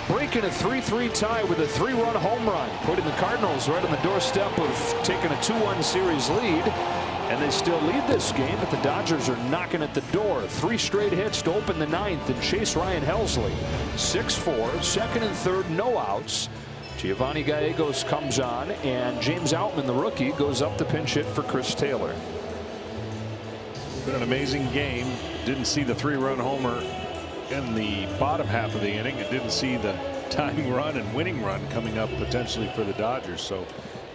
breaking a 3-3 tie with a 3-run home run, putting the Cardinals right on the doorstep of taking a 2-1 series lead. And they still lead this game, but the Dodgers are knocking at the door. 3 straight hits to open the 9th and chase Ryan Helsley. 6-4, second and third, no outs. Giovanni Gallegos comes on, and James Outman, the rookie, goes up to pinch hit for Chris Taylor. Been an amazing game. Didn't see the 3-run homer in the bottom half of the inning. It didn't see the tying run and winning run coming up potentially for the Dodgers. So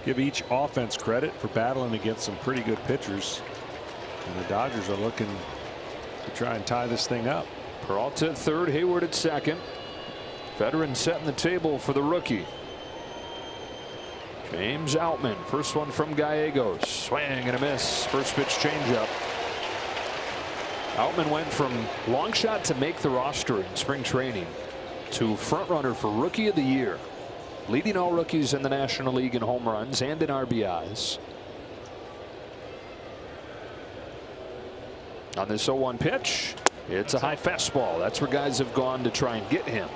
give each offense credit for battling against some pretty good pitchers. And the Dodgers are looking to try and tie this thing up. Peralta at third, Hayward at second. Veteran setting the table for the rookie. James Outman, first one from Gallegos. Swing and a miss. First pitch changeup. Outman went from long shot to make the roster in spring training to front runner for Rookie of the Year, leading all rookies in the National League in home runs and in RBIs. On this 0-1 pitch, it's a high fastball. That's where guys have gone to try and get him.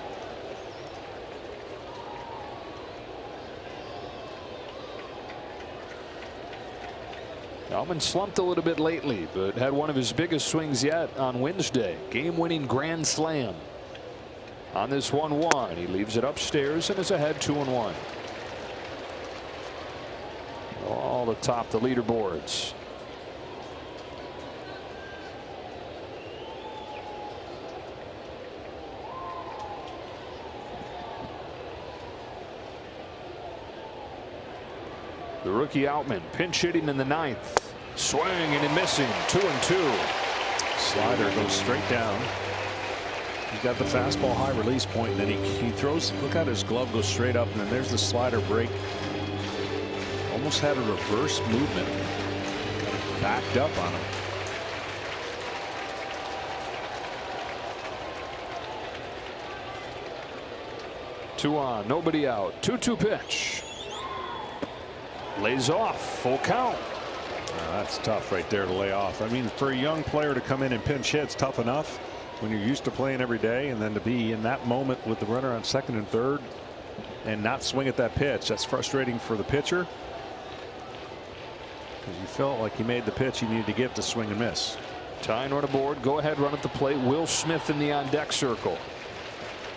Outman slumped a little bit lately, but had one of his biggest swings yet on Wednesday. Game-winning grand slam. On this 1-1, he leaves it upstairs and is ahead 2-1. All atop the leaderboards. The rookie Outman pinch hitting in the ninth. Swing and missing. 2-2. Slider goes straight down. He's got the fastball high release point, and then he throws. Look at his glove go straight up, and then there's the slider break. Almost had a reverse movement. Kind of backed up on him. Two on, nobody out. 2-2 pitch. Lays off. Full count. That's tough right there to lay off. I mean, for a young player to come in and pinch hit, it's tough enough when you're used to playing every day, and then to be in that moment with the runner on second and third and not swing at that pitch. That's frustrating for the pitcher, because you felt like he made the pitch he needed to get to swing and miss. Tying run aboard. Go ahead, run at the plate. Will Smith in the on deck circle.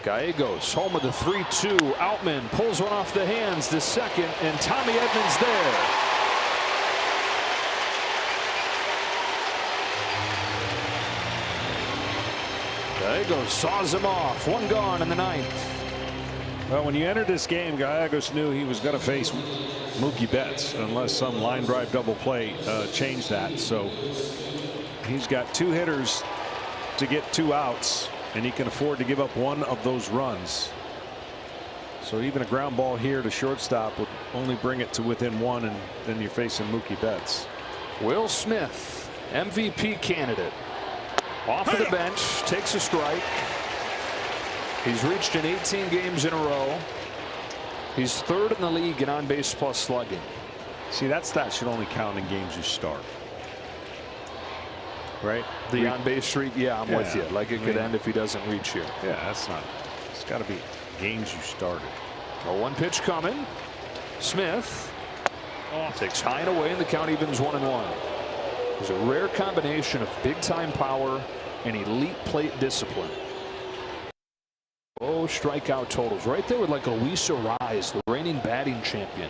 Gallegos home of the 3-2. Outman pulls one off the hands to second, and Tommy Edmonds there. Gallegos saws him off. One gone in the ninth. Well, when you entered this game, Gallegos knew he was going to face Mookie Betts unless some line drive double play changed that. So he's got two hitters to get two outs, and he can afford to give up one of those runs. So even a ground ball here to shortstop would only bring it to within one, and then you're facing Mookie Betts. Will Smith, MVP candidate. Off of the bench, takes a strike. He's reached in 18 games in a row. He's third in the league in on-base plus slugging. See, that stat should only count in games you start. Right? The on-base streak, yeah, I'm with you. Like it could end if he doesn't reach here. Yeah, that's not. It's got to be games you started. A 1 pitch coming. Smith takes high and away, and the count evens 1-1. There's a rare combination of big-time power and elite plate discipline. Oh, strikeout totals right there with like Luis Ariz, the reigning batting champion.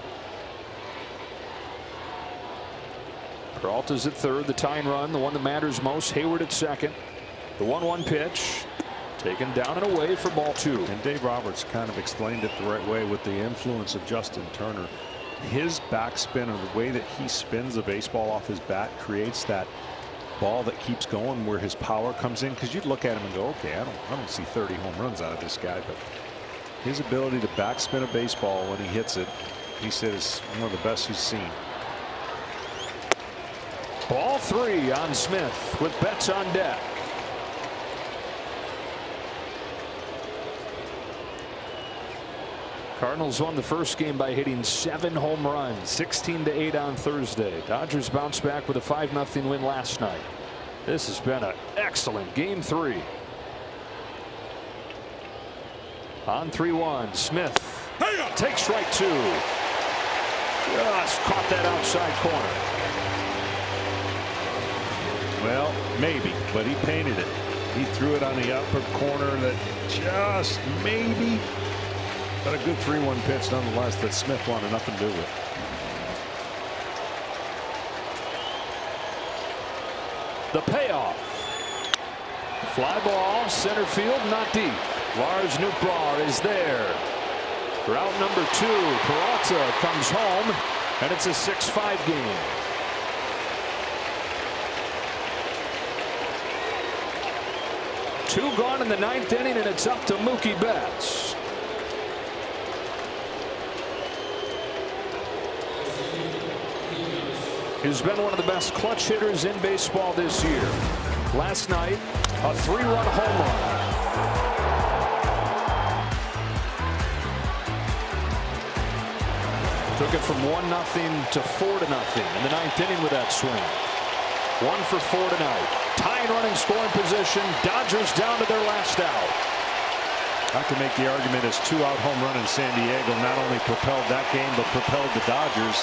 Peralta's at third, the tying run, the one that matters most. Hayward at second. The 1-1 pitch taken down and away for ball 2. And Dave Roberts kind of explained it the right way with the influence of Justin Turner. His backspin, or the way that he spins the baseball off his bat, creates that ball that keeps going where his power comes in. Because you'd look at him and go, okay, I don't see 30 home runs out of this guy, but his ability to backspin a baseball when he hits it, he said, is one of the best he's seen. Ball 3 on Smith with Betts on deck. Cardinals won the first game by hitting 7 home runs, 16-8 on Thursday. Dodgers bounced back with a 5-0 win last night. This has been an excellent game 3. On 3-1, Smith takes strike 2. Just caught that outside corner. Well, maybe, but he painted it. He threw it on the upper corner that just maybe. But a good 3-1 pitch nonetheless that Smith wanted nothing to do with. The payoff. Fly ball, center field, not deep. Lars Nootbaar is there. For out number 2, Peralta comes home And it's a 6-5 game. Two gone in the 9th inning, and it's up to Mookie Betts. He's been one of the best clutch hitters in baseball this year. Last night, a 3-run home run. Took it from 1-0 to 4-0 in the 9th inning with that swing. 1 for 4 tonight. Tying running scoring position. Dodgers down to their last out. I can make the argument as 2-out home run in San Diego not only propelled that game, but propelled the Dodgers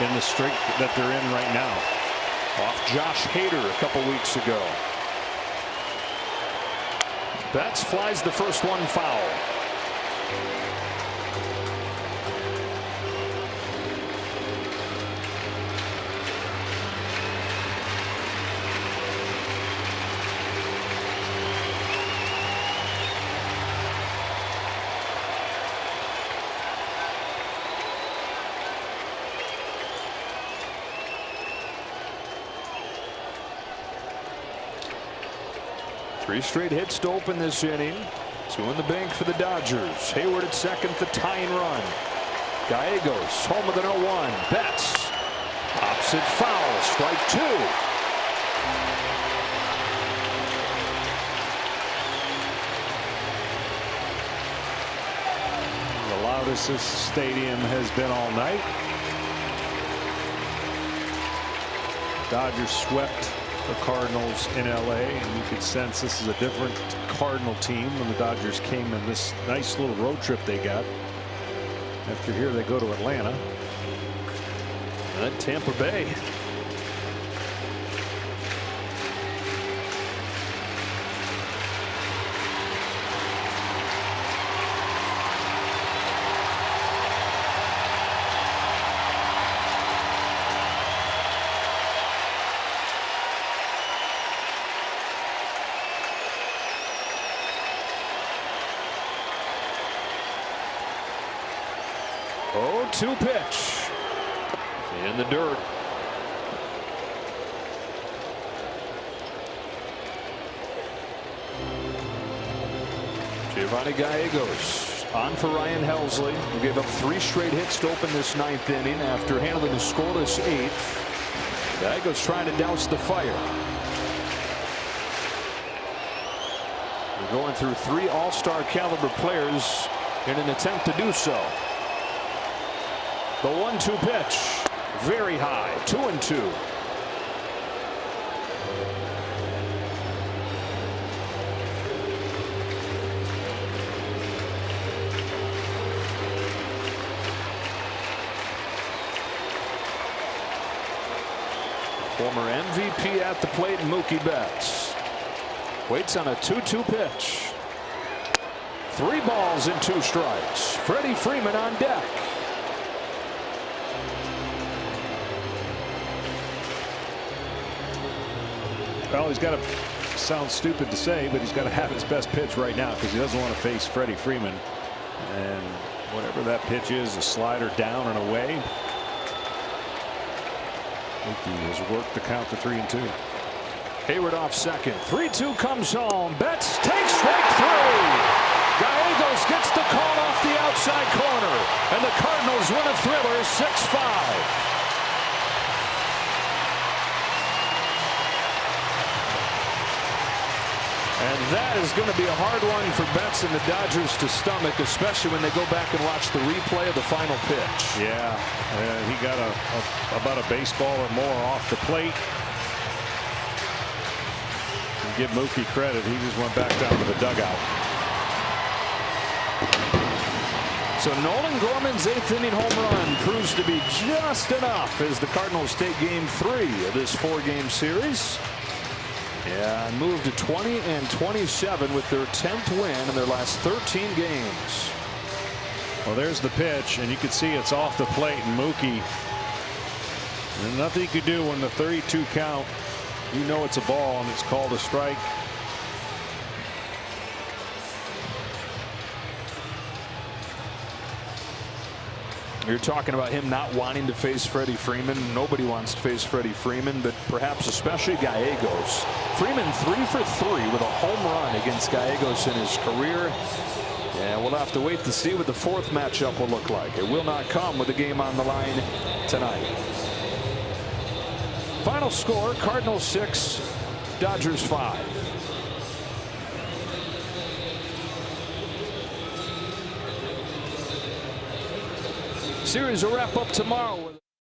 in the streak that they're in right now. Off Josh Hader a couple weeks ago. Betts flies the first one foul. Three straight hits to open this inning. Two in the bank for the Dodgers. Hayward at second, the tying run. Gallegos home with an 0-1. Betts pops it foul. Strike 2. The loudest this stadium has been all night. Dodgers swept the Cardinals in LA, and you could sense this is a different Cardinal team when the Dodgers came in this nice little road trip they got. After here they go to Atlanta and then Tampa Bay. Oh, 2 pitch in the dirt. Giovanni Gallegos on for Ryan Helsley, who gave up 3 straight hits to open this 9th inning after handling a scoreless 8th. Gallegos trying to douse the fire. We're going through 3 all-star caliber players in an attempt to do so. The 1-2 pitch, very high, 2-2. Former MVP at the plate, Mookie Betts waits on a 2-2 pitch. 3 balls and 2 strikes. Freddie Freeman on deck. Well, he's got to sound stupid to say, but he's got to have his best pitch right now because he doesn't want to face Freddie Freeman. And whatever that pitch is, a slider down and away. Mookie has worked the count to 3-2. Hayward off second. 3-2 comes home. Betts takes strike 3. Gallegos gets the call off the outside corner. And the Cardinals win a thriller 6-5. And that is going to be a hard one for Betts and the Dodgers to stomach, especially when they go back and watch the replay of the final pitch. Yeah, he got about a baseball or more off the plate. And give Mookie credit, he just went back down to the dugout. So Nolan Gorman's 8th inning home run proves to be just enough as the Cardinals take game 3 of this 4-game series. Yeah, and moved to 20-27 with their 10th win in their last 13 games. Well, there's the pitch, and you can see it's off the plate, and Mookie, there's nothing you could do when the 32 count. You know it's a ball, and it's called a strike. You're talking about him not wanting to face Freddie Freeman. Nobody wants to face Freddie Freeman, but perhaps especially Gallegos. Freeman 3 for 3 with a home run against Gallegos in his career. And we'll have to wait to see what the fourth matchup will look like. It will not come with the game on the line tonight. Final score, Cardinals 6, Dodgers 5. Series will wrap up tomorrow.